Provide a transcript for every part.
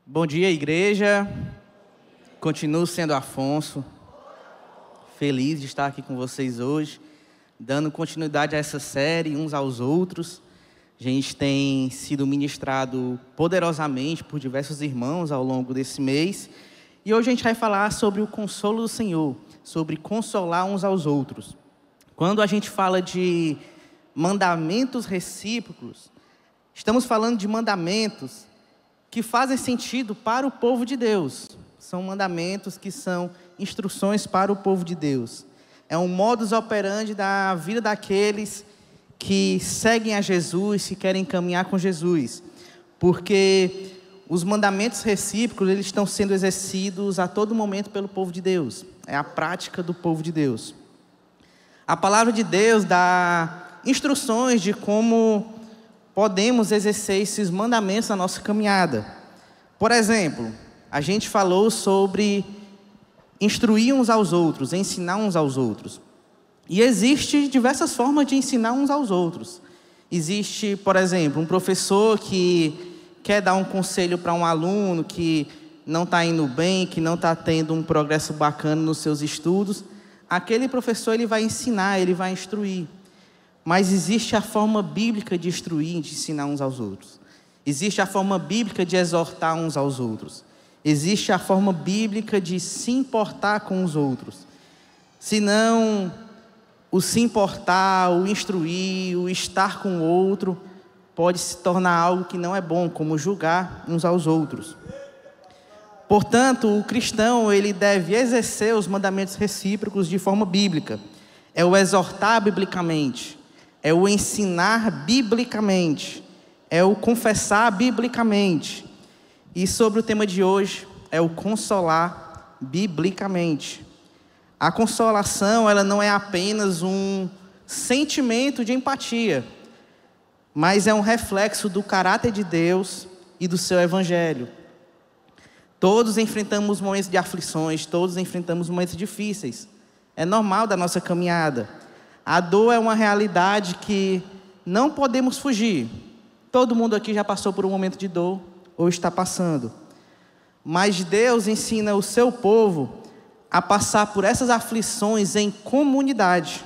Bom dia, igreja. Continuo sendo Afonso. Feliz de estar aqui com vocês hoje, dando continuidade a essa série, uns aos outros. A gente tem sido ministrado poderosamente por diversos irmãos ao longo desse mês. E hoje a gente vai falar sobre o consolo do Senhor, sobre consolar uns aos outros. Quando a gente fala de mandamentos recíprocos, estamos falando de mandamentos que fazem sentido para o povo de Deus. São mandamentos que são instruções para o povo de Deus. É um modus operandi da vida daqueles que seguem a Jesus, que querem caminhar com Jesus. Porque os mandamentos recíprocos, eles estão sendo exercidos a todo momento pelo povo de Deus. É a prática do povo de Deus. A palavra de Deus dá instruções de como podemos exercer esses mandamentos na nossa caminhada. Por exemplo, a gente falou sobre instruir uns aos outros, ensinar uns aos outros. E existem diversas formas de ensinar uns aos outros. Existe, por exemplo, um professor que quer dar um conselho para um aluno que não está indo bem, que não está tendo um progresso bacana nos seus estudos. Aquele professor ele vai ensinar, ele vai instruir. Mas existe a forma bíblica de instruir, de ensinar uns aos outros. Existe a forma bíblica de exortar uns aos outros. Existe a forma bíblica de se importar com os outros. Senão, o se importar, o instruir, o estar com o outro, pode se tornar algo que não é bom, como julgar uns aos outros. Portanto, o cristão ele deve exercer os mandamentos recíprocos de forma bíblica. É o exortar biblicamente. É o ensinar biblicamente, é o confessar biblicamente. E sobre o tema de hoje, é o consolar biblicamente. A consolação, ela não é apenas um sentimento de empatia, mas é um reflexo do caráter de Deus e do seu evangelho. Todos enfrentamos momentos de aflições, todos enfrentamos momentos difíceis. É normal da nossa caminhada. A dor é uma realidade que não podemos fugir. Todo mundo aqui já passou por um momento de dor ou está passando. Mas Deus ensina o seu povo a passar por essas aflições em comunidade.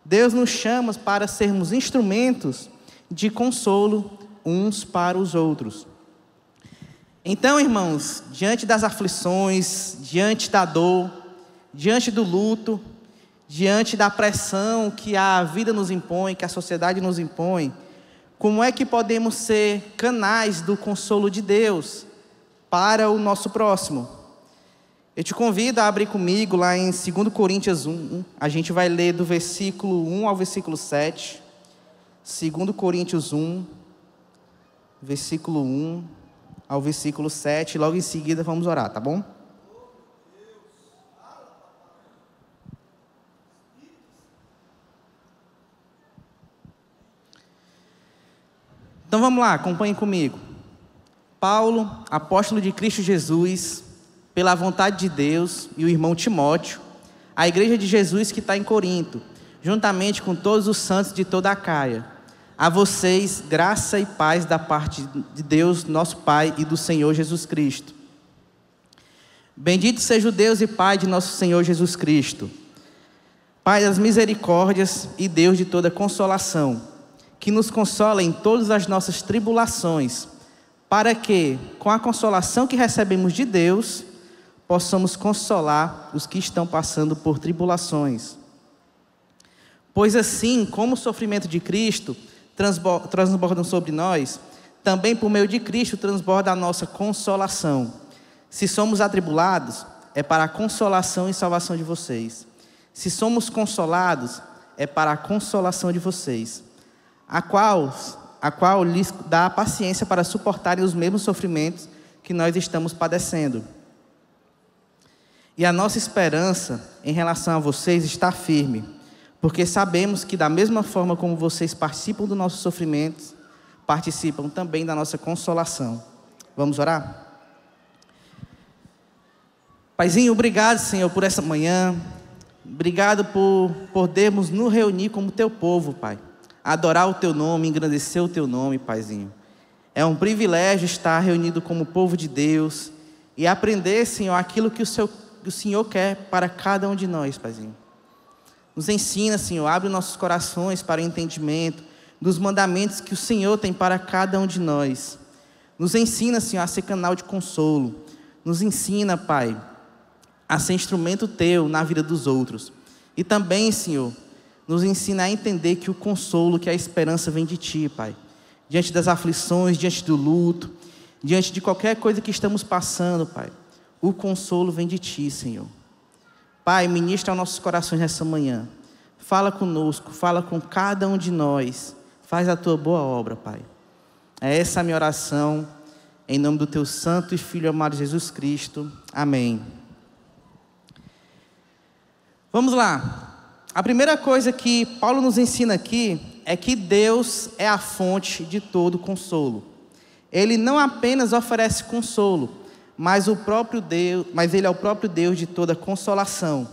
Deus nos chama para sermos instrumentos de consolo uns para os outros. Então, irmãos, diante das aflições, diante da dor, diante do luto, diante da pressão que a vida nos impõe, que a sociedade nos impõe, como é que podemos ser canais do consolo de Deus para o nosso próximo? Eu te convido a abrir comigo lá em 2 Coríntios 1. A gente vai ler do versículo 1 ao versículo 7. 2 Coríntios 1, versículo 1 ao versículo 7. Logo em seguida vamos orar, tá bom? Então vamos lá, acompanhem comigo. Paulo, apóstolo de Cristo Jesus, pela vontade de Deus, e o irmão Timóteo, a igreja de Jesus que está em Corinto, juntamente com todos os santos de toda a Caia. A vocês, graça e paz da parte de Deus, nosso Pai, e do Senhor Jesus Cristo. Bendito seja o Deus e Pai de nosso Senhor Jesus Cristo, Pai das misericórdias e Deus de toda consolação, que nos consola em todas as nossas tribulações, para que, com a consolação que recebemos de Deus, possamos consolar os que estão passando por tribulações. Pois assim, como o sofrimento de Cristo transborda sobre nós, também por meio de Cristo transborda a nossa consolação. Se somos atribulados, é para a consolação e salvação de vocês. Se somos consolados, é para a consolação de vocês, a qual lhes dá a paciência para suportarem os mesmos sofrimentos que nós estamos padecendo. E a nossa esperança em relação a vocês está firme, porque sabemos que da mesma forma como vocês participam dos nossos sofrimentos, participam também da nossa consolação. Vamos orar? Paizinho, obrigado, Senhor, por essa manhã. Obrigado por podermos nos reunir como teu povo, Pai. Adorar o teu nome, engrandecer o teu nome, Paizinho. É um privilégio estar reunido como povo de Deus e aprender, Senhor, aquilo que o Senhor quer para cada um de nós, Paizinho. Nos ensina, Senhor, abre nossos corações para o entendimento dos mandamentos que o Senhor tem para cada um de nós. Nos ensina, Senhor, a ser canal de consolo. Nos ensina, Pai, a ser instrumento Teu na vida dos outros. E também, Senhor, nos ensina a entender que o consolo, que a esperança vem de Ti, Pai. Diante das aflições, diante do luto, diante de qualquer coisa que estamos passando, Pai, o consolo vem de Ti, Senhor. Pai, ministra aos nossos corações nessa manhã. Fala conosco, fala com cada um de nós. Faz a Tua boa obra, Pai. É essa a minha oração, em nome do Teu santo e Filho amado Jesus Cristo. Amém. Vamos lá. A primeira coisa que Paulo nos ensina aqui é que Deus é a fonte de todo consolo. Ele não apenas oferece consolo, mas Ele é o próprio Deus de toda consolação.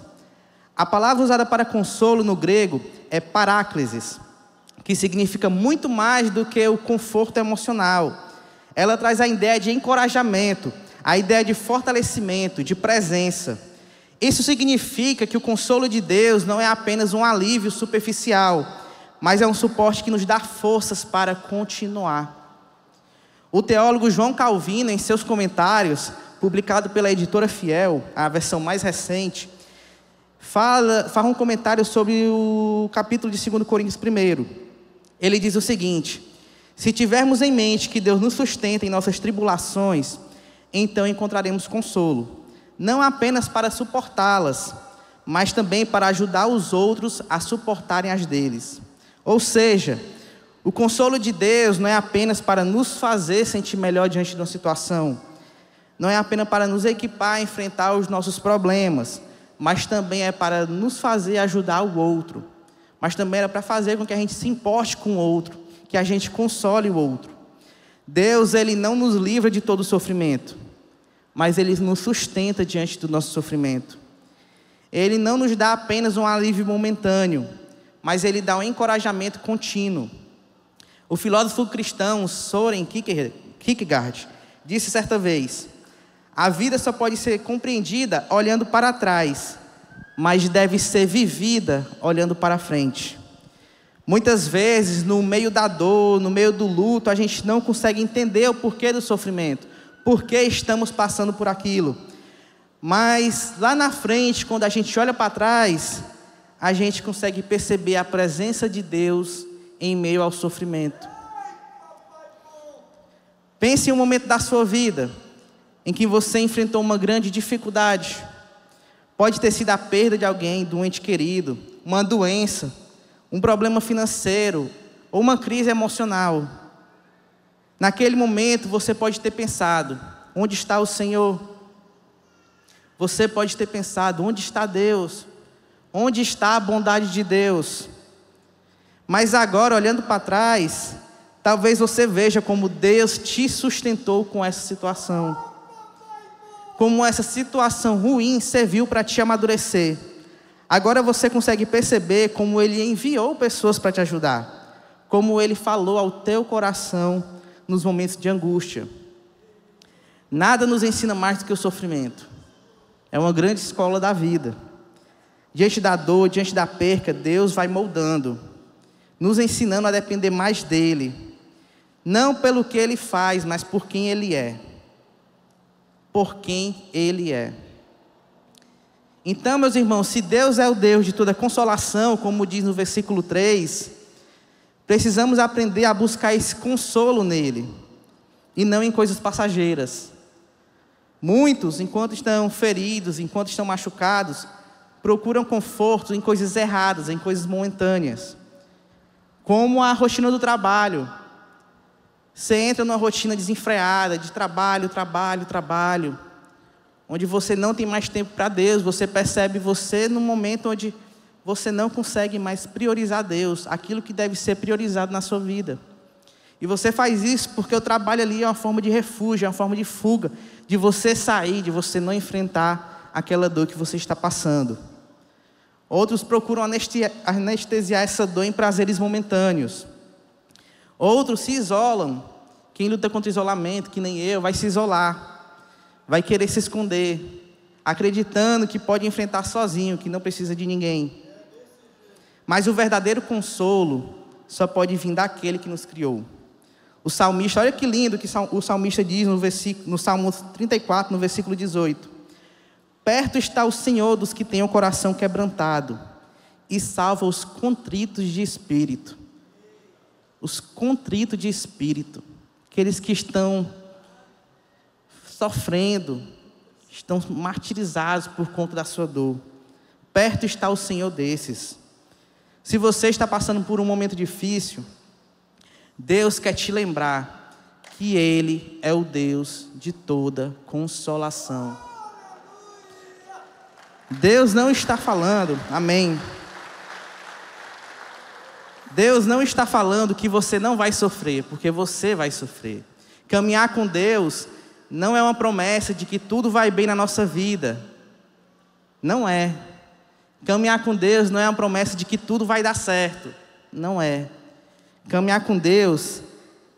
A palavra usada para consolo no grego é paráclesis, que significa muito mais do que o conforto emocional. Ela traz a ideia de encorajamento, a ideia de fortalecimento, de presença. Isso significa que o consolo de Deus não é apenas um alívio superficial, mas é um suporte que nos dá forças para continuar. O teólogo João Calvino, em seus comentários, publicado pela editora Fiel, a versão mais recente, fala um comentário sobre o capítulo de 2 Coríntios 1. Ele diz o seguinte: se tivermos em mente que Deus nos sustenta em nossas tribulações, então encontraremos consolo, não apenas para suportá-las, mas também para ajudar os outros a suportarem as deles. Ou seja, o consolo de Deus não é apenas para nos fazer sentir melhor diante de uma situação, não é apenas para nos equipar a enfrentar os nossos problemas, mas também é para nos fazer ajudar o outro, mas também é para fazer com que a gente se importe com o outro, que a gente console o outro. Deus, Ele não nos livra de todo sofrimento, mas Ele nos sustenta diante do nosso sofrimento. Ele não nos dá apenas um alívio momentâneo, mas Ele dá um encorajamento contínuo. O filósofo cristão Søren Kierkegaard disse certa vez: a vida só pode ser compreendida olhando para trás, mas deve ser vivida olhando para frente. Muitas vezes, no meio da dor, no meio do luto, a gente não consegue entender o porquê do sofrimento, por que estamos passando por aquilo. Mas lá na frente, quando a gente olha para trás, a gente consegue perceber a presença de Deus em meio ao sofrimento. Pense em um momento da sua vida em que você enfrentou uma grande dificuldade. Pode ter sido a perda de alguém, de um ente querido, uma doença, um problema financeiro ou uma crise emocional. Naquele momento você pode ter pensado: onde está o Senhor? Você pode ter pensado: onde está Deus? Onde está a bondade de Deus? Mas agora, olhando para trás, talvez você veja como Deus te sustentou com essa situação. Como essa situação ruim serviu para te amadurecer. Agora você consegue perceber como Ele enviou pessoas para te ajudar. Como Ele falou ao teu coração nos momentos de angústia. Nada nos ensina mais do que o sofrimento. É uma grande escola da vida. Diante da dor, diante da perca, Deus vai moldando, nos ensinando a depender mais dEle. Não pelo que Ele faz, mas por quem Ele é. Por quem Ele é. Então, meus irmãos, se Deus é o Deus de toda consolação, como diz no versículo 3, precisamos aprender a buscar esse consolo nele, e não em coisas passageiras. Muitos, enquanto estão feridos, enquanto estão machucados, procuram conforto em coisas erradas, em coisas momentâneas. Como a rotina do trabalho. Você entra numa rotina desenfreada, de trabalho, onde você não tem mais tempo para Deus. Você percebe você num momento onde você não consegue mais priorizar Deus, aquilo que deve ser priorizado na sua vida. E você faz isso porque o trabalho ali é uma forma de refúgio, é uma forma de fuga, de você sair, de você não enfrentar aquela dor que você está passando. Outros procuram anestesiar essa dor em prazeres momentâneos. Outros se isolam Quem luta contra isolamento, que nem eu, vai se isolar, vai querer se esconder, acreditando que pode enfrentar sozinho, que não precisa de ninguém. Mas o verdadeiro consolo só pode vir daquele que nos criou. O salmista, olha que lindo que o salmista diz no Salmo 34, no versículo 18. Perto está o Senhor dos que têm o coração quebrantado e salva os contritos de espírito. Os contritos de espírito. Aqueles que estão sofrendo, estão martirizados por conta da sua dor. Perto está o Senhor desses. Se você está passando por um momento difícil, Deus quer te lembrar que Ele é o Deus de toda consolação. Deus não está falando, amém. Deus não está falando que você não vai sofrer, porque você vai sofrer. Caminhar com Deus não é uma promessa de que tudo vai bem na nossa vida. Não é. Caminhar com Deus não é uma promessa de que tudo vai dar certo. Não é. Caminhar com Deus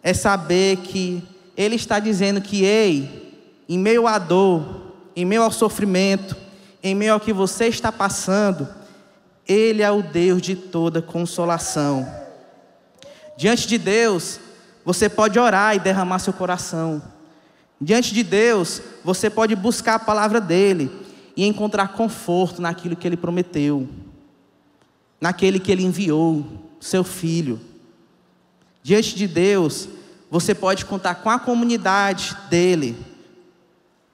é saber que Ele está dizendo que, ei, em meio à dor, em meio ao sofrimento, em meio ao que você está passando, Ele é o Deus de toda consolação. Diante de Deus, você pode orar e derramar seu coração. Diante de Deus, você pode buscar a palavra dEle e encontrar conforto naquilo que Ele prometeu, naquele que Ele enviou, seu Filho. Diante de Deus, você pode contar com a comunidade dEle,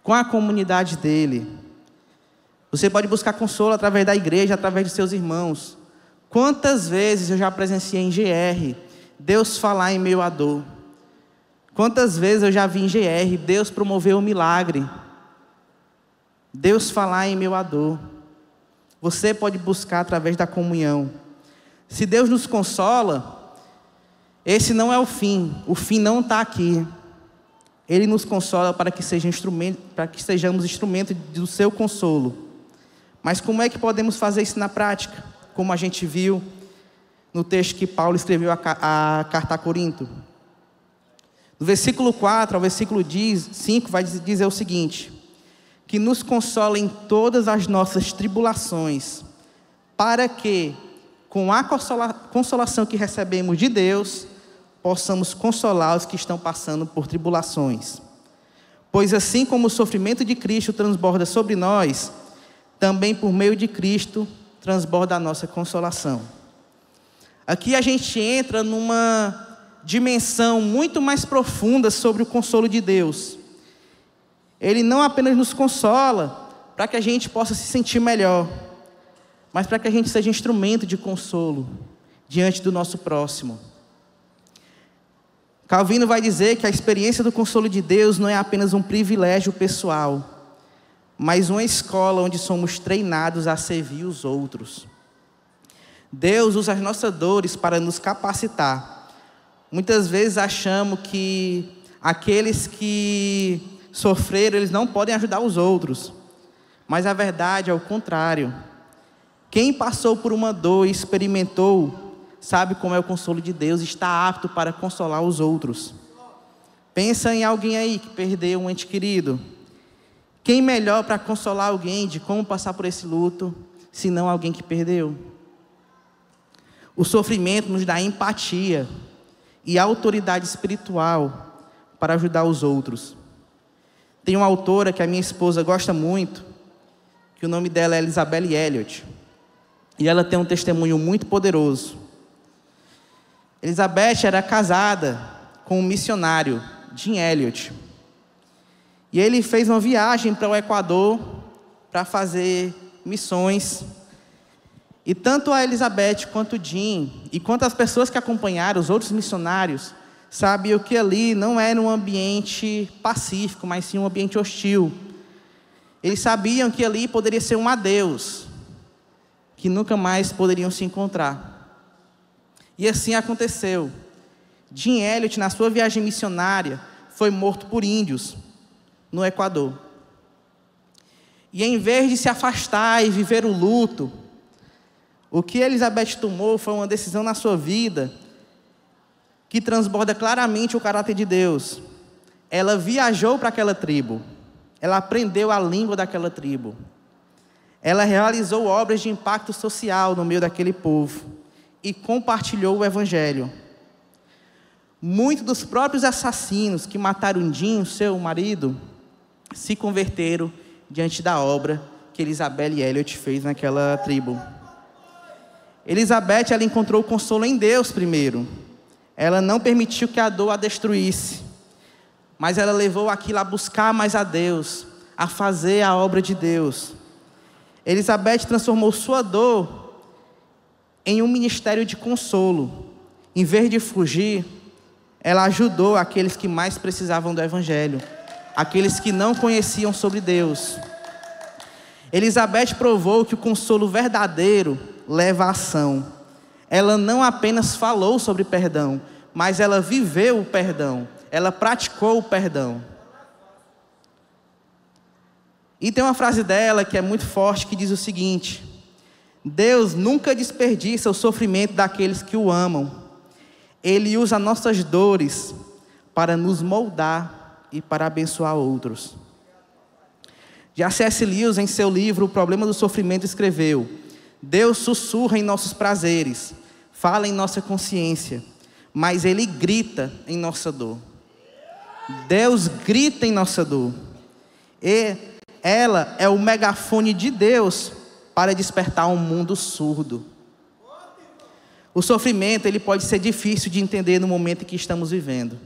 com a comunidade dEle. Você pode buscar consolo através da igreja, através de seus irmãos. Quantas vezes eu já presenciei em GR, Deus falar em meio à dor. Quantas vezes eu já vi em GR, Deus promover um milagre. Deus falar em meio à dor. Você pode buscar através da comunhão. Se Deus nos consola, esse não é o fim não está aqui. Ele nos consola para que sejamos instrumento do seu consolo. Mas como é que podemos fazer isso na prática? Como a gente viu no texto que Paulo escreveu a carta a Corinto. No versículo 4 ao versículo 5 vai dizer o seguinte: que nos consola em todas as nossas tribulações, para que, com a consolação que recebemos de Deus, possamos consolar os que estão passando por tribulações. Pois assim como o sofrimento de Cristo transborda sobre nós, também por meio de Cristo transborda a nossa consolação. Aqui a gente entra numa dimensão muito mais profunda sobre o consolo de Deus. Ele não apenas nos consola para que a gente possa se sentir melhor, mas para que a gente seja instrumento de consolo diante do nosso próximo. Calvino vai dizer que a experiência do consolo de Deus não é apenas um privilégio pessoal, mas uma escola onde somos treinados a servir os outros. Deus usa as nossas dores para nos capacitar. Muitas vezes achamos que aqueles que sofreram, eles não podem ajudar os outros. Mas a verdade é o contrário. Quem passou por uma dor e experimentou, sabe como é o consolo de Deus, está apto para consolar os outros. Pensa em alguém aí que perdeu um ente querido. Quem melhor para consolar alguém de como passar por esse luto, senão alguém que perdeu? O sofrimento nos dá empatia e autoridade espiritual para ajudar os outros. Tem uma autora que a minha esposa gosta muito, que o nome dela é Elisabeth Elliot. E ela tem um testemunho muito poderoso. Elizabeth era casada com um missionário, Jim Elliot. E ele fez uma viagem para o Equador para fazer missões. E tanto a Elizabeth quanto o Jim, e quanto as pessoas que acompanharam, os outros missionários, sabiam que ali não era um ambiente pacífico, mas sim um ambiente hostil. Eles sabiam que ali poderia ser um adeus, que nunca mais poderiam se encontrar. E assim aconteceu. Jim Elliot, na sua viagem missionária, foi morto por índios no Equador. E em vez de se afastar e viver o luto, o que Elizabeth tomou foi uma decisão na sua vida que transborda claramente o caráter de Deus. Ela viajou para aquela tribo. Ela aprendeu a língua daquela tribo. Ela realizou obras de impacto social no meio daquele povo e compartilhou o evangelho. Muitos dos próprios assassinos que mataram Dinho, seu marido, se converteram diante da obra que Elizabeth Elliot fez naquela tribo. Elizabeth, ela encontrou consolo em Deus primeiro. Ela não permitiu que a dor a destruísse, mas ela levou aquilo a buscar mais a Deus, a fazer a obra de Deus. Elizabeth transformou sua dor em um ministério de consolo. Em vez de fugir, ela ajudou aqueles que mais precisavam do evangelho, aqueles que não conheciam sobre Deus. Elizabeth provou que o consolo verdadeiro leva à ação. Ela não apenas falou sobre perdão, mas ela viveu o perdão. Ela praticou o perdão. E tem uma frase dela que é muito forte, que diz o seguinte: Deus nunca desperdiça o sofrimento daqueles que o amam. Ele usa nossas dores para nos moldar e para abençoar outros. Já C.S. Lewis, em seu livro O Problema do Sofrimento, escreveu: Deus sussurra em nossos prazeres, fala em nossa consciência, mas Ele grita em nossa dor. Deus grita em nossa dor. E ela é o megafone de Deus para despertar um mundo surdo. O sofrimento, ele pode ser difícil de entender no momento em que estamos vivendo,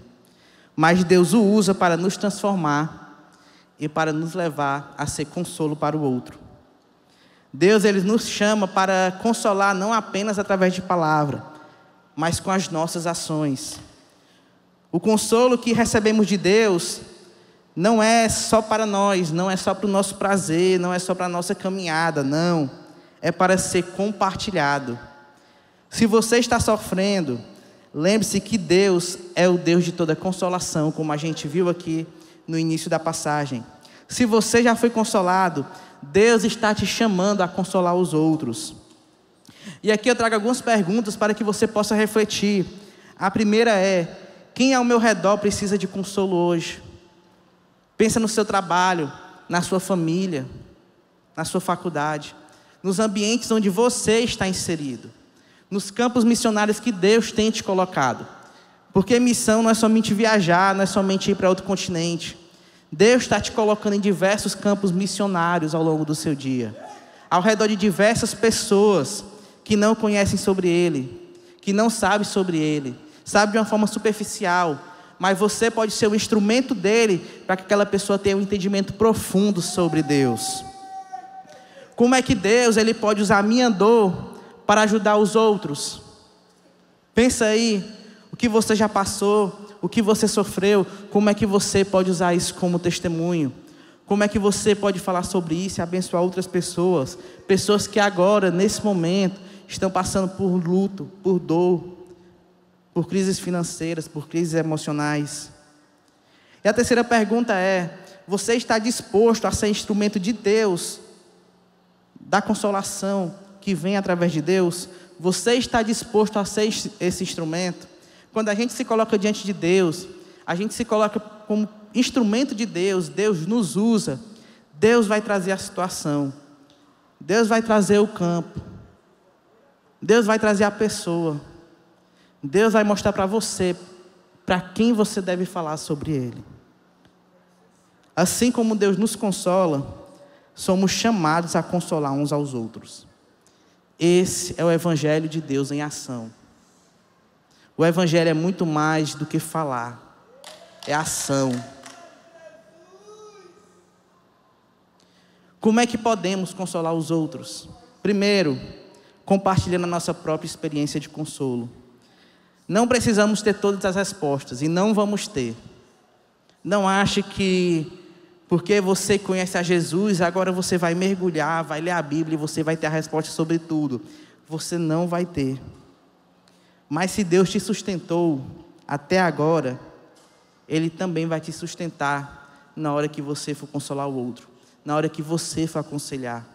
mas Deus o usa para nos transformar e para nos levar a ser consolo para o outro. Deus, ele nos chama para consolar não apenas através de palavra, mas com as nossas ações. O consolo que recebemos de Deus não é só para nós, não é só para o nosso prazer, não é só para a nossa caminhada, não. É para ser compartilhado. Se você está sofrendo, lembre-se que Deus é o Deus de toda consolação, como a gente viu aqui no início da passagem. Se você já foi consolado, Deus está te chamando a consolar os outros. E aqui eu trago algumas perguntas para que você possa refletir. A primeira é: quem ao meu redor precisa de consolo hoje? Pensa no seu trabalho, na sua família, na sua faculdade, nos ambientes onde você está inserido, nos campos missionários que Deus tem te colocado. Porque missão não é somente viajar, não é somente ir para outro continente. Deus está te colocando em diversos campos missionários ao longo do seu dia, ao redor de diversas pessoas que não conhecem sobre Ele, que não sabem sobre Ele, sabem de uma forma superficial, mas você pode ser o instrumento dele para que aquela pessoa tenha um entendimento profundo sobre Deus. Como é que Deus, ele pode usar a minha dor para ajudar os outros? Pensa aí, o que você já passou, o que você sofreu, como é que você pode usar isso como testemunho? Como é que você pode falar sobre isso e abençoar outras pessoas? Pessoas que agora, nesse momento, estão passando por luto, por dor, por crises financeiras, por crises emocionais. E a terceira pergunta é: você está disposto a ser instrumento de Deus, da consolação que vem através de Deus? Você está disposto a ser esse instrumento? Quando a gente se coloca diante de Deus, a gente se coloca como instrumento de Deus, Deus nos usa, Deus vai trazer a situação, Deus vai trazer o campo, Deus vai trazer a pessoa, Deus vai mostrar para você, para quem você deve falar sobre Ele. Assim como Deus nos consola, somos chamados a consolar uns aos outros. Esse é o Evangelho de Deus em ação. O Evangelho é muito mais do que falar, é ação. Como é que podemos consolar os outros? Primeiro, compartilhando a nossa própria experiência de consolo. Não precisamos ter todas as respostas, e não vamos ter. Não ache que porque você conhece a Jesus, agora você vai mergulhar, vai ler a Bíblia e você vai ter a resposta sobre tudo. Você não vai ter. Mas se Deus te sustentou até agora, Ele também vai te sustentar na hora que você for consolar o outro, na hora que você for aconselhar,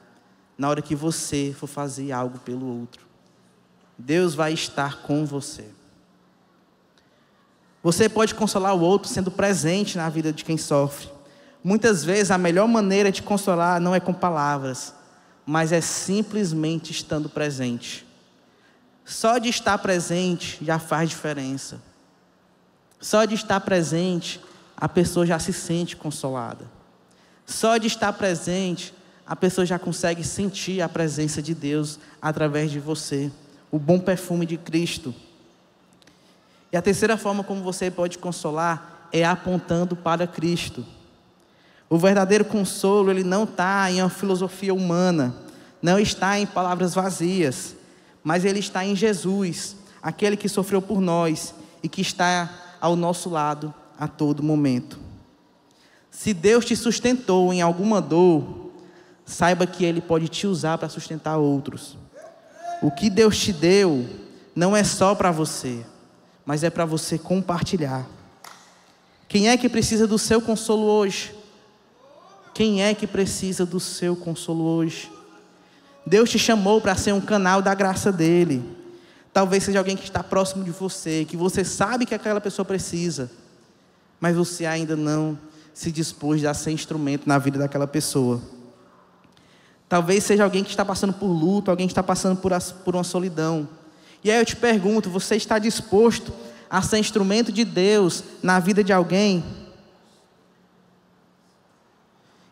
na hora que você for fazer algo pelo outro. Deus vai estar com você. Você pode consolar o outro sendo presente na vida de quem sofre. Muitas vezes a melhor maneira de consolar não é com palavras, mas é simplesmente estando presente. Só de estar presente já faz diferença. Só de estar presente, a pessoa já se sente consolada. Só de estar presente, a pessoa já consegue sentir a presença de Deus através de você, o bom perfume de Cristo. E a terceira forma como você pode consolar é apontando para Cristo. O verdadeiro consolo, ele não está em uma filosofia humana, não está em palavras vazias, mas ele está em Jesus, aquele que sofreu por nós e que está ao nosso lado a todo momento. Se Deus te sustentou em alguma dor, saiba que Ele pode te usar para sustentar outros. O que Deus te deu não é só para você, mas é para você compartilhar. Quem é que precisa do seu consolo hoje? Quem é que precisa do seu consolo hoje? Deus te chamou para ser um canal da graça dEle. Talvez seja alguém que está próximo de você, que você sabe que aquela pessoa precisa, mas você ainda não se dispôs a ser instrumento na vida daquela pessoa. Talvez seja alguém que está passando por luto, alguém que está passando por uma solidão. E aí eu te pergunto, você está disposto a ser instrumento de Deus na vida de alguém?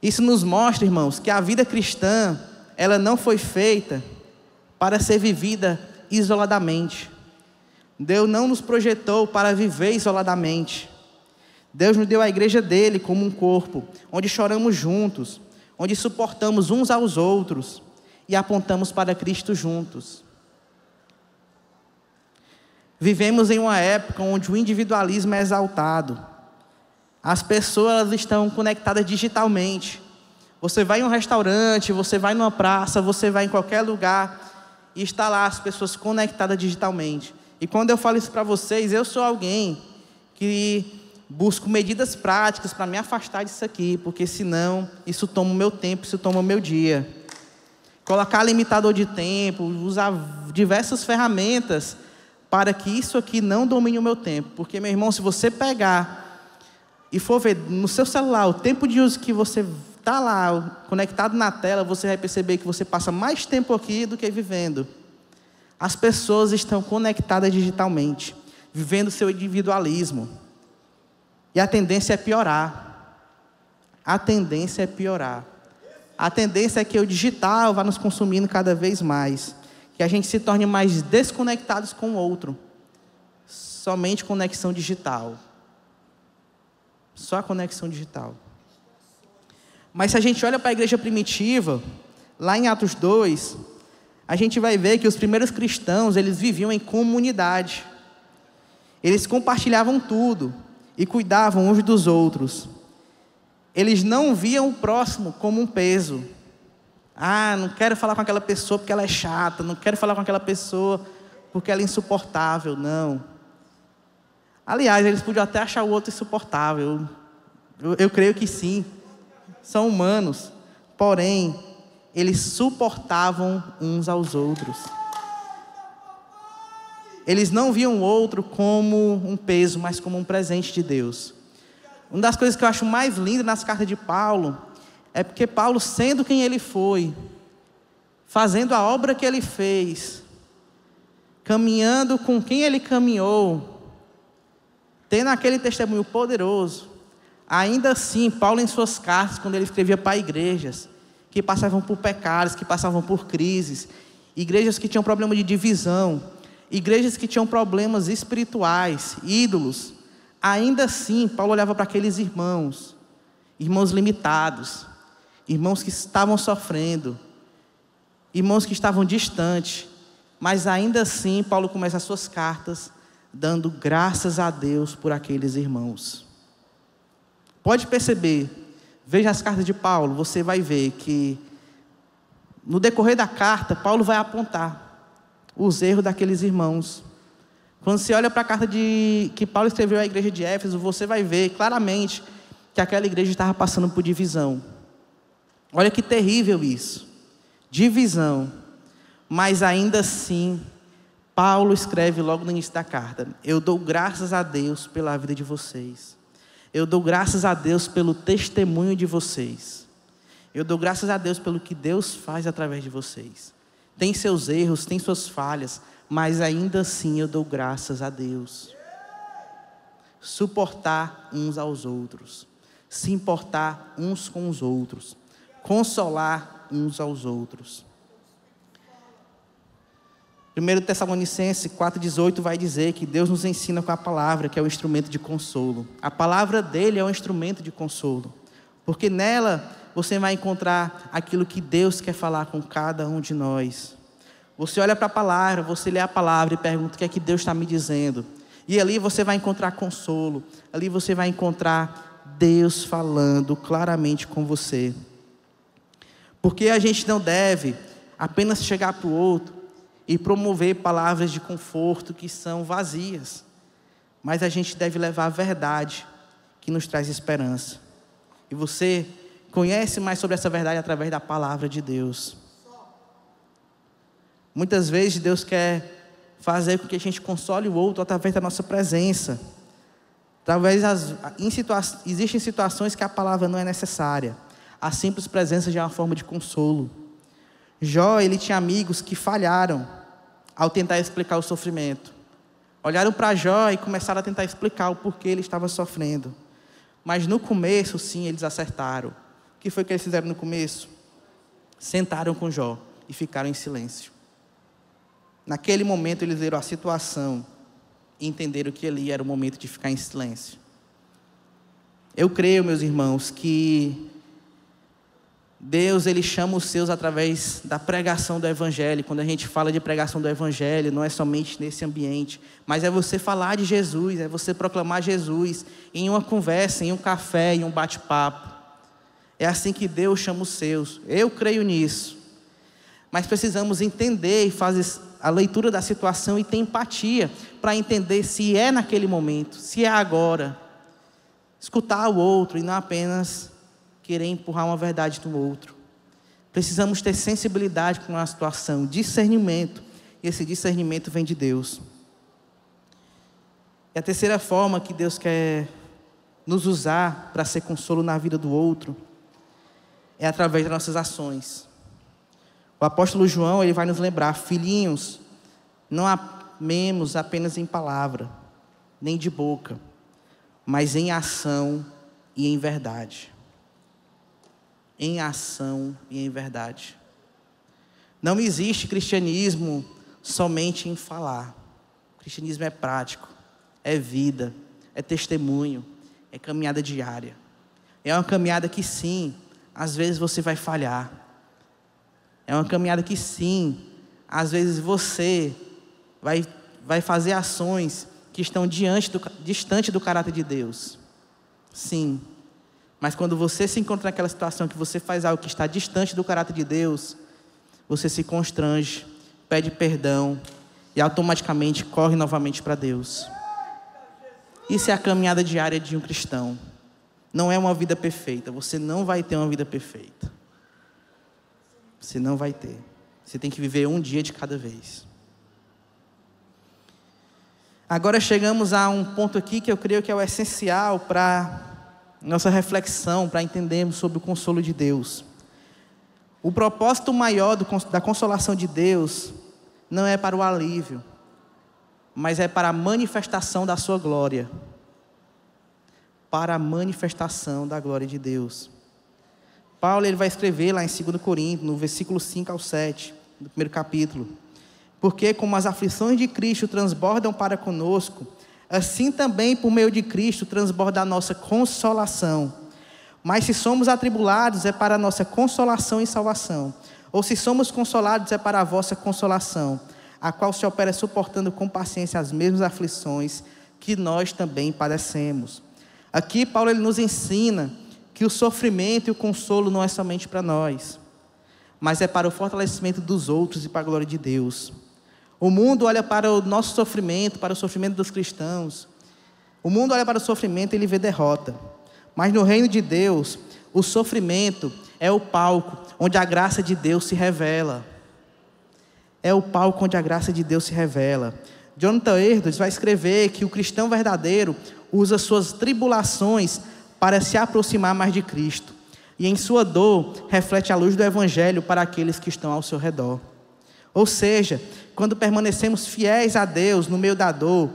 Isso nos mostra, irmãos, que a vida cristã, ela não foi feita para ser vivida isoladamente. Deus não nos projetou para viver isoladamente. Deus nos deu a igreja dele como um corpo, onde choramos juntos, onde suportamos uns aos outros e apontamos para Cristo juntos. Vivemos em uma época onde o individualismo é exaltado. As pessoas estão conectadas digitalmente. Você vai em um restaurante, você vai numa praça, você vai em qualquer lugar e está lá as pessoas conectadas digitalmente. E quando eu falo isso para vocês, eu sou alguém que busco medidas práticas para me afastar disso aqui, porque senão isso toma o meu tempo, isso toma o meu dia. Colocar limitador de tempo, usar diversas ferramentas para que isso aqui não domine o meu tempo. Porque, meu irmão, se você pegar e for ver no seu celular o tempo de uso que você está lá conectado na tela, você vai perceber que você passa mais tempo aqui do que vivendo. As pessoas estão conectadas digitalmente, vivendo seu individualismo. E a tendência é piorar. A tendência é piorar. A tendência é que o digital vá nos consumindo cada vez mais. Que a gente se torne mais desconectados com o outro. Somente conexão digital. Só a conexão digital. Mas se a gente olha para a igreja primitiva, lá em Atos 2, a gente vai ver que os primeiros cristãos, eles viviam em comunidade. Eles compartilhavam tudo e cuidavam uns dos outros. Eles não viam o próximo como um peso. Ah, não quero falar com aquela pessoa porque ela é chata, não quero falar com aquela pessoa porque ela é insuportável, não. Aliás, eles podiam até achar o outro insuportável. Eu creio que sim. São humanos. Porém, eles suportavam uns aos outros. Eles não viam o outro como um peso, mas como um presente de Deus. Uma das coisas que eu acho mais linda nas cartas de Paulo é porque Paulo, sendo quem ele foi, fazendo a obra que ele fez, caminhando com quem ele caminhou, tendo aquele testemunho poderoso, ainda assim, Paulo em suas cartas, quando ele escrevia para igrejas que passavam por pecados, que passavam por crises, igrejas que tinham problema de divisão, igrejas que tinham problemas espirituais, ídolos, ainda assim, Paulo olhava para aqueles irmãos limitados, irmãos que estavam sofrendo, irmãos que estavam distantes, mas ainda assim, Paulo começa as suas cartas dando graças a Deus por aqueles irmãos. Pode perceber, veja as cartas de Paulo, você vai ver que no decorrer da carta, Paulo vai apontar os erros daqueles irmãos. Quando você olha para a carta que Paulo escreveu à igreja de Éfeso, você vai ver claramente que aquela igreja estava passando por divisão. Olha que terrível isso. Divisão. Mas ainda assim, Paulo escreve logo no início da carta: eu dou graças a Deus pela vida de vocês. Eu dou graças a Deus pelo testemunho de vocês. Eu dou graças a Deus pelo que Deus faz através de vocês. Tem seus erros, tem suas falhas, mas ainda assim eu dou graças a Deus. Suportar uns aos outros, se importar uns com os outros, consolar uns aos outros. 1 Tessalonicenses 4,18 vai dizer que Deus nos ensina com a palavra, que é o instrumento de consolo. A palavra dele é um instrumento de consolo, porque nela você vai encontrar aquilo que Deus quer falar com cada um de nós. Você olha para a palavra, você lê a palavra e pergunta o que é que Deus está me dizendo. E ali você vai encontrar consolo, ali você vai encontrar Deus falando claramente com você. Porque a gente não deve apenas chegar para o outro e promover palavras de conforto que são vazias, mas a gente deve levar a verdade que nos traz esperança. E você conhece mais sobre essa verdade através da palavra de Deus. Muitas vezes Deus quer fazer com que a gente console o outro através da nossa presença. Existem situações que a palavra não é necessária. A simples presença já é uma forma de consolo. Jó, ele tinha amigos que falharam ao tentar explicar o sofrimento. Olharam para Jó e começaram a tentar explicar o porquê ele estava sofrendo. Mas no começo, sim, eles acertaram. O que foi que eles fizeram no começo? Sentaram com Jó e ficaram em silêncio. Naquele momento eles viram a situação e entenderam que ali era o momento de ficar em silêncio. Eu creio, meus irmãos, que Deus, ele chama os seus através da pregação do Evangelho. Quando a gente fala de pregação do Evangelho, não é somente nesse ambiente, mas é você falar de Jesus, é você proclamar Jesus em uma conversa, em um café, em um bate-papo. É assim que Deus chama os seus. Eu creio nisso. Mas precisamos entender e fazer a leitura da situação e ter empatia para entender se é naquele momento, se é agora. Escutar o outro e não apenas querer empurrar uma verdade no outro. Precisamos ter sensibilidade com a situação, discernimento. E esse discernimento vem de Deus. E a terceira forma que Deus quer nos usar para ser consolo na vida do outro é através das nossas ações. O apóstolo João, ele vai nos lembrar: filhinhos, não amemos apenas em palavra, nem de boca, mas em ação e em verdade. Em ação e em verdade. Não existe cristianismo somente em falar. O cristianismo é prático, é vida, é testemunho, é caminhada diária. É uma caminhada que sim, às vezes você vai falhar. É uma caminhada que sim, às vezes você vai fazer ações que estão distante do caráter de Deus. Sim. Mas quando você se encontra naquela situação que você faz algo que está distante do caráter de Deus, você se constrange, pede perdão e automaticamente corre novamente para Deus. Isso é a caminhada diária de um cristão. Não é uma vida perfeita. Você não vai ter uma vida perfeita. Você não vai ter. Você tem que viver um dia de cada vez. Agora chegamos a um ponto aqui que eu creio que é o essencial para nossa reflexão, para entendermos sobre o consolo de Deus. O propósito maior da consolação de Deus não é para o alívio, mas é para a manifestação da sua glória. Para a manifestação da glória de Deus. Paulo, ele vai escrever lá em 2 Coríntios, no versículo 5 ao 7, do primeiro capítulo: porque como as aflições de Cristo transbordam para conosco, assim também por meio de Cristo transborda a nossa consolação. Mas se somos atribulados, é para a nossa consolação e salvação. Ou se somos consolados, é para a vossa consolação, a qual se opera suportando com paciência as mesmas aflições que nós também padecemos. Aqui Paulo, ele nos ensina que o sofrimento e o consolo não é somente para nós, mas é para o fortalecimento dos outros e para a glória de Deus. O mundo olha para o nosso sofrimento, para o sofrimento dos cristãos. O mundo olha para o sofrimento e ele vê derrota. Mas no reino de Deus, o sofrimento é o palco onde a graça de Deus se revela. é o palco onde a graça de Deus se revela. Jonathan Edwards vai escrever que o cristão verdadeiro usa suas tribulações para se aproximar mais de Cristo. E em sua dor, reflete a luz do Evangelho para aqueles que estão ao seu redor. Ou seja, quando permanecemos fiéis a Deus no meio da dor,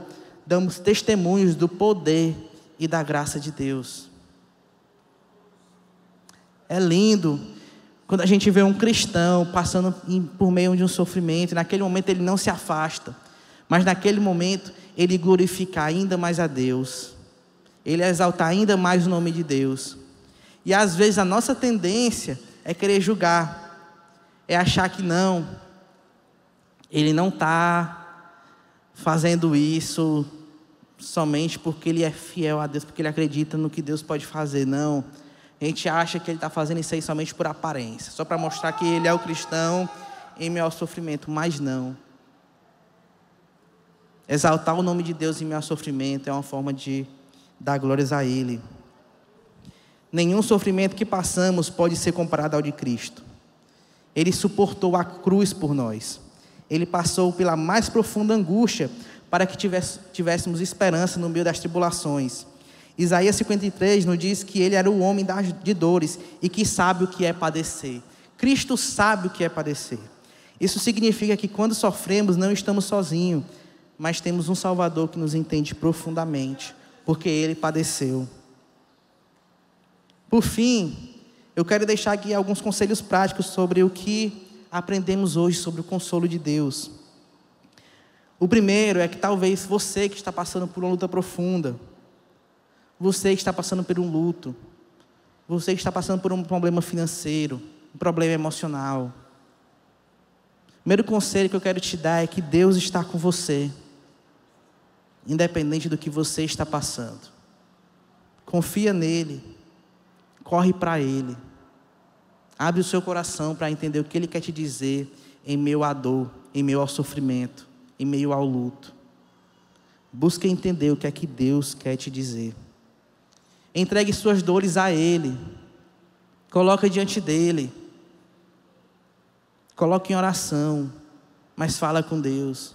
damos testemunhos do poder e da graça de Deus. É lindo quando a gente vê um cristão passando por meio de um sofrimento, e naquele momento ele não se afasta, mas naquele momento ele glorifica ainda mais a Deus, ele exalta ainda mais o nome de Deus. E às vezes a nossa tendência é querer julgar, é achar que não, ele não está fazendo isso somente porque ele é fiel a Deus, porque ele acredita no que Deus pode fazer. Não, a gente acha que ele está fazendo isso aí somente por aparência, só para mostrar que ele é o cristão em meio ao sofrimento, mas não. Exaltar o nome de Deus em meio ao sofrimento é uma forma de dar glórias a Ele. Nenhum sofrimento que passamos pode ser comparado ao de Cristo. Ele suportou a cruz por nós. Ele passou pela mais profunda angústia para que tivéssemos esperança no meio das tribulações. Isaías 53 nos diz que ele era o homem de dores e que sabe o que é padecer. Cristo sabe o que é padecer. Isso significa que quando sofremos não estamos sozinhos, mas temos um Salvador que nos entende profundamente, porque Ele padeceu. Por fim, eu quero deixar aqui alguns conselhos práticos sobre o que aprendemos hoje sobre o consolo de Deus. O primeiro é que talvez você que está passando por uma luta profunda, você que está passando por um luto, você que está passando por um problema financeiro, um problema emocional, o primeiro conselho que eu quero te dar é que Deus está com você, independente do que você está passando. Confia nele, corre para Ele, abre o seu coração para entender o que Ele quer te dizer em meio à dor, em meio ao sofrimento, em meio ao luto. Busca entender o que é que Deus quer te dizer. Entregue suas dores a Ele, coloque diante dEle, coloque em oração, mas fala com Deus.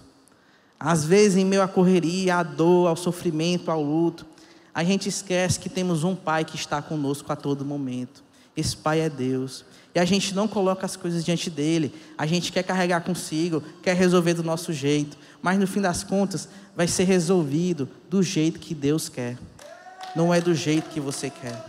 Às vezes, em meio à correria, à dor, ao sofrimento, ao luto, a gente esquece que temos um Pai que está conosco a todo momento. Esse Pai é Deus. E a gente não coloca as coisas diante dEle. A gente quer carregar consigo, quer resolver do nosso jeito. Mas no fim das contas, vai ser resolvido do jeito que Deus quer. Não é do jeito que você quer.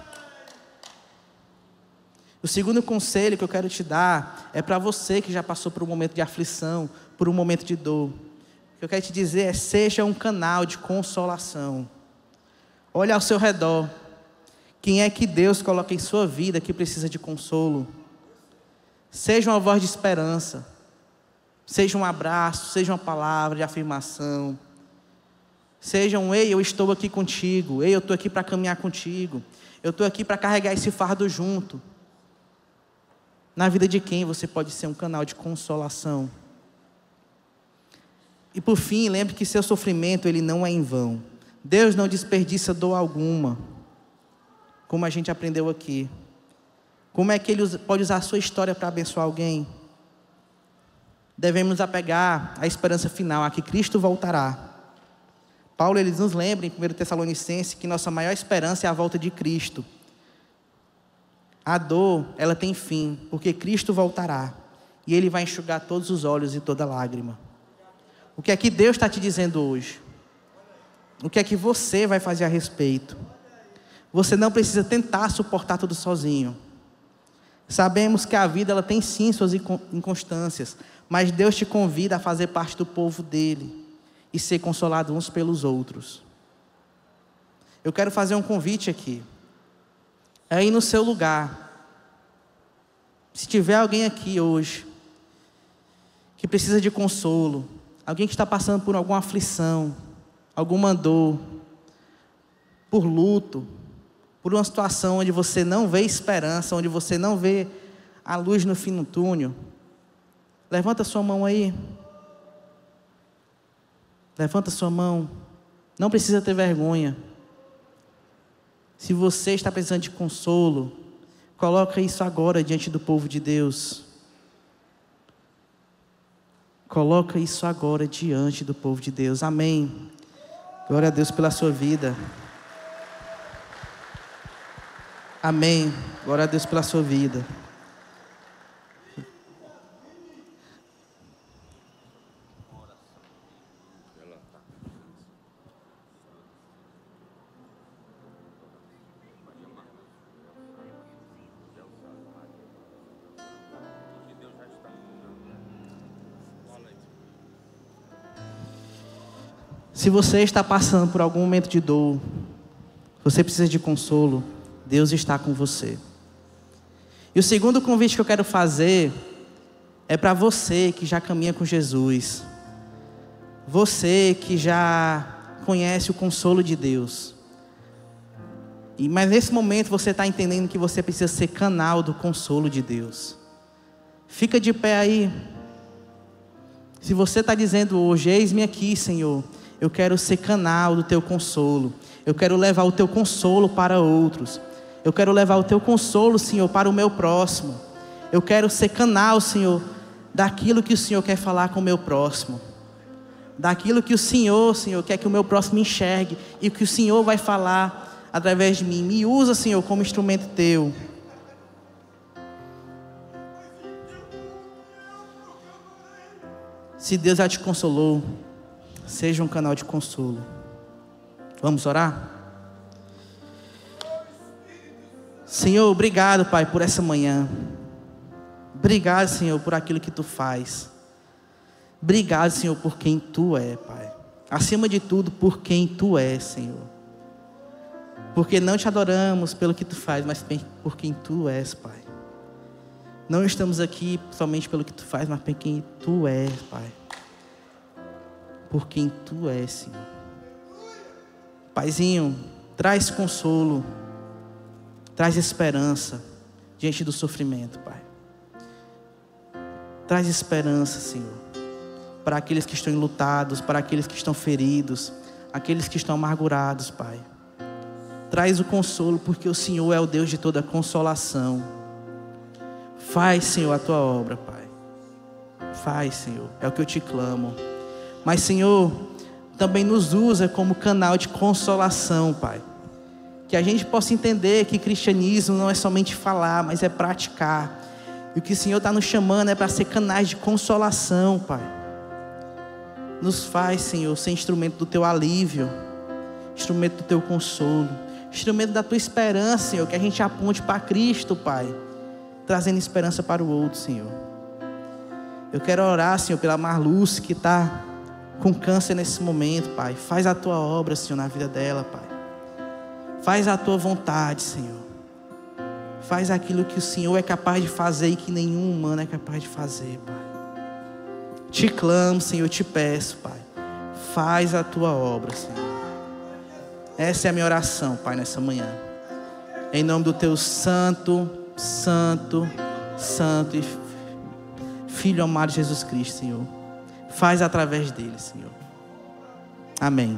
O segundo conselho que eu quero te dar é para você que já passou por um momento de aflição, por um momento de dor. O que eu quero te dizer é: seja um canal de consolação. Olhe ao seu redor. Quem é que Deus coloca em sua vida que precisa de consolo? Seja uma voz de esperança. Seja um abraço, seja uma palavra de afirmação. Seja um: ei, eu estou aqui contigo. Ei, eu estou aqui para caminhar contigo. Eu estou aqui para carregar esse fardo junto. Na vida de quem você pode ser um canal de consolação? E por fim, lembre que seu sofrimento ele não é em vão. Deus não desperdiça dor alguma, como a gente aprendeu aqui. Como é que Ele pode usar a sua história para abençoar alguém? Devemos apegar à esperança final, a que Cristo voltará. Paulo ele nos lembra em 1 Tessalonicenses que nossa maior esperança é a volta de Cristo. A dor, ela tem fim, porque Cristo voltará. E Ele vai enxugar todos os olhos e toda lágrima. O que é que Deus está te dizendo hoje? O que é que você vai fazer a respeito? Você não precisa tentar suportar tudo sozinho. Sabemos que a vida ela tem sim suas inconstâncias, mas Deus te convida a fazer parte do povo dele e ser consolado uns pelos outros. Eu quero fazer um convite aqui. Aí no seu lugar, se tiver alguém aqui hoje que precisa de consolo, alguém que está passando por alguma aflição, alguma dor, por luto, por uma situação onde você não vê esperança, onde você não vê a luz no fim do túnel, levanta sua mão aí. Levanta sua mão. Não precisa ter vergonha. Se você está precisando de consolo, coloca isso agora diante do povo de Deus. Coloca isso agora diante do povo de Deus. Amém. Glória a Deus pela sua vida. Amém. Glória a Deus pela sua vida. Se você está passando por algum momento de dor, você precisa de consolo, Deus está com você. E o segundo convite que eu quero fazer é para você que já caminha com Jesus. Você que já conhece o consolo de Deus. Mas nesse momento você está entendendo que você precisa ser canal do consolo de Deus. Fica de pé aí. Se você está dizendo hoje, eis-me aqui, Senhor. Eu quero ser canal do teu consolo. Eu quero levar o teu consolo para outros. Eu quero levar o teu consolo, Senhor, para o meu próximo. Eu quero ser canal, Senhor, daquilo que o Senhor quer falar com o meu próximo. Daquilo que o Senhor, quer que o meu próximo enxergue. E que o Senhor vai falar através de mim. Me usa, Senhor, como instrumento teu. Se Deus já te consolou, seja um canal de consolo. Vamos orar? Senhor, obrigado, Pai, por essa manhã. Obrigado, Senhor, por aquilo que Tu faz. Obrigado, Senhor, por quem Tu é, Pai. Acima de tudo, por quem Tu é, Senhor. Porque não Te adoramos pelo que Tu faz, mas por quem Tu és, Pai. Não estamos aqui somente pelo que Tu faz, mas por quem Tu és, Pai. Por quem Tu és, Senhor. Paizinho, traz consolo, traz esperança diante do sofrimento, Pai. Traz esperança, Senhor, para aqueles que estão enlutados, para aqueles que estão feridos, aqueles que estão amargurados, Pai. Traz o consolo, porque o Senhor é o Deus de toda consolação. Faz, Senhor, a Tua obra, Pai. Faz, Senhor, é o que eu Te clamo. Mas, Senhor, também nos usa como canal de consolação, Pai. Que a gente possa entender que cristianismo não é somente falar, mas é praticar. E o que o Senhor está nos chamando é para ser canais de consolação, Pai. Nos faz, Senhor, ser instrumento do Teu alívio, instrumento do Teu consolo, instrumento da Tua esperança, Senhor, que a gente aponte para Cristo, Pai, trazendo esperança para o outro, Senhor. Eu quero orar, Senhor, pela Marluce, que está com câncer nesse momento, Pai. Faz a Tua obra, Senhor, na vida dela, Pai. Faz a Tua vontade, Senhor. Faz aquilo que o Senhor é capaz de fazer e que nenhum humano é capaz de fazer, Pai. Te clamo, Senhor, te peço, Pai. Faz a Tua obra, Senhor. Essa é a minha oração, Pai, nessa manhã. Em nome do Teu santo, santo, santo e Filho amado Jesus Cristo, Senhor. Faz através dele, Senhor. Amém.